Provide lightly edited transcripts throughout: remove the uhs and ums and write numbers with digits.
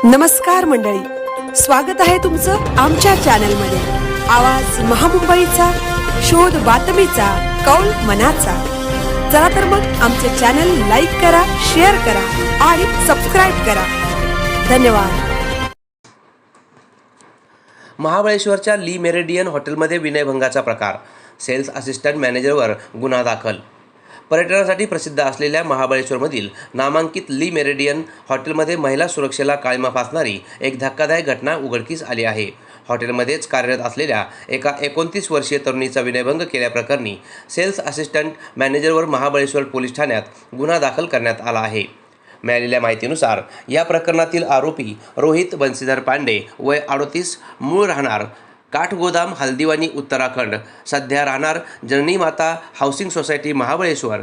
नमस्कार मंडळी, स्वागत आहे तुमचं आमच्या चॅनलमध्ये। आवाज महामुंबईचा, शोध बातमीचा, कौल मनाचा। चला तर मग आमचे चॅनल लाईक करा, शेअर करा आणि सबस्क्राइब करा। धन्यवाद। महाबळेश्वरच्या ली मेरिडियन हॉटेलमध्ये विनयभंगाचा प्रकार, सेल्स असिस्टंट मॅनेजरवर गुन्हा दाखल। पर्यटनासाठी प्रसिद्ध असलेल्या महाबळेश्वरमधील नामांकित ली मेरिडियन हॉटेलमध्ये महिला सुरक्षेला काळिमा फासणारी एक धक्कादायक घटना उघडकीस आली आहे। हॉटेलमध्येच कार्यरत असलेल्या एका 29 वर्षीय तरुणीचा विनयभंग केल्याप्रकरणी सेल्स असिस्टंट मॅनेजरवर महाबळेश्वर पोलीस ठाण्यात गुन्हा दाखल करण्यात आला आहे। मिळालेल्या माहितीनुसार या प्रकरणातील आरोपी रोहित बंसीधर पांडे, वय 38, मूळ राहणार काठगोदाम, हल्दीवानी, उत्तराखंड, सध्या राहणार जननी माता हाऊसिंग सोसायटी, महाबळेश्वर,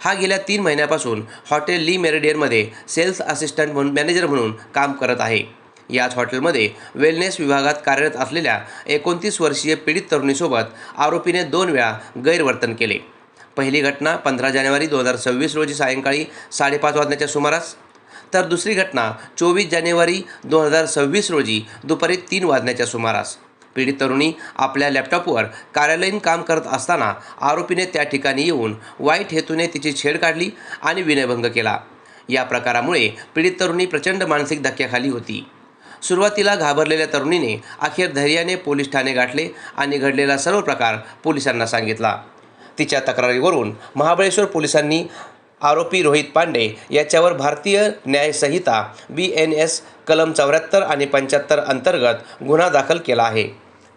हा गेल्या 3 महिन्यापासून हॉटेल ली मेरिडियनमध्ये सेल्स असिस्टंट मॅनेजर म्हणून काम करत आहे। याच हॉटेलमध्ये वेलनेस विभागात कार्यरत असलेल्या 29 वर्षीय पीडित तरुणीसोबत आरोपीने 2 वेळा गैरवर्तन केले। पहिली घटना 15 जानेवारी 2026 रोजी सायंकाळी 5:30 वाजण्याच्या सुमारास, तर दुसरी घटना 24 जानेवारी 2026 रोजी दुपारी 3 वाजण्याच्या सुमारास। पीडित तरुणी आपल्या लॅपटॉपवर कार्यालयीन काम करत असताना आरोपीने त्या ठिकाणी येऊन वाईट हेतूने तिची छेड काढली आणि विनयभंग केला। या प्रकारामुळे पीडित तरुणी प्रचंड मानसिक धक्क्याखाली होती। सुरुवातीला घाबरलेल्या तरुणीने अखेर धैर्याने पोलीस ठाणे गाठले आणि घडलेला सर्व प्रकार पोलिसांना सांगितला। तिच्या तक्रारीवरून महाबळेश्वर पोलिसांनी आरोपी रोहित पांडे याच्यावर भारतीय न्याय संहिता BNS कलम 74 आणि 75 अंतर्गत गुन्हा दाखल केला आहे।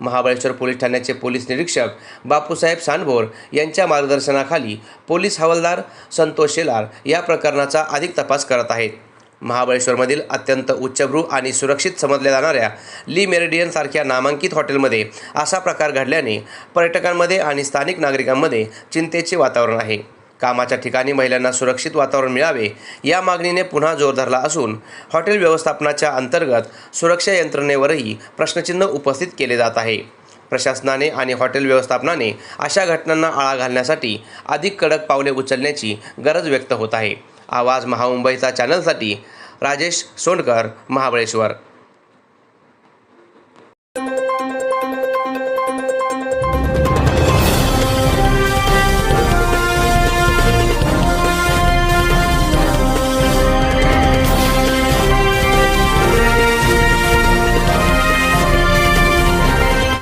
महाबळेश्वर पोलीस ठाण्याचे पोलीस निरीक्षक बापूसाहेब सांडभोर यांच्या मार्गदर्शनाखाली पोलीस हवालदार संतोष शेलार या प्रकरणाचा अधिक तपास करत आहेत। महाबळेश्वरमधील अत्यंत उच्चभ्रू आणि सुरक्षित समजल्या जाणाऱ्या ली मेरिडियनसारख्या नामांकित हॉटेलमध्ये असा प्रकार घडल्याने पर्यटकांमध्ये आणि स्थानिक नागरिकांमध्ये चिंतेचे वातावरण आहे। कामाच्या ठिकाणी महिलांना सुरक्षित वातावरण मिळावे या मागणीने पुन्हा जोर धरला असून हॉटेल व्यवस्थापनाच्या अंतर्गत सुरक्षा यंत्रणेवरही प्रश्नचिन्ह उपस्थित केले जात आहे। प्रशासनाने आणि हॉटेल व्यवस्थापनाने अशा घटनांना आळा घालण्यासाठी अधिक कडक पावले उचलण्याची गरज व्यक्त होत आहे। आवाज महामुंबईचा चॅनलसाठी राजेश सोंडकर, महाबळेश्वर।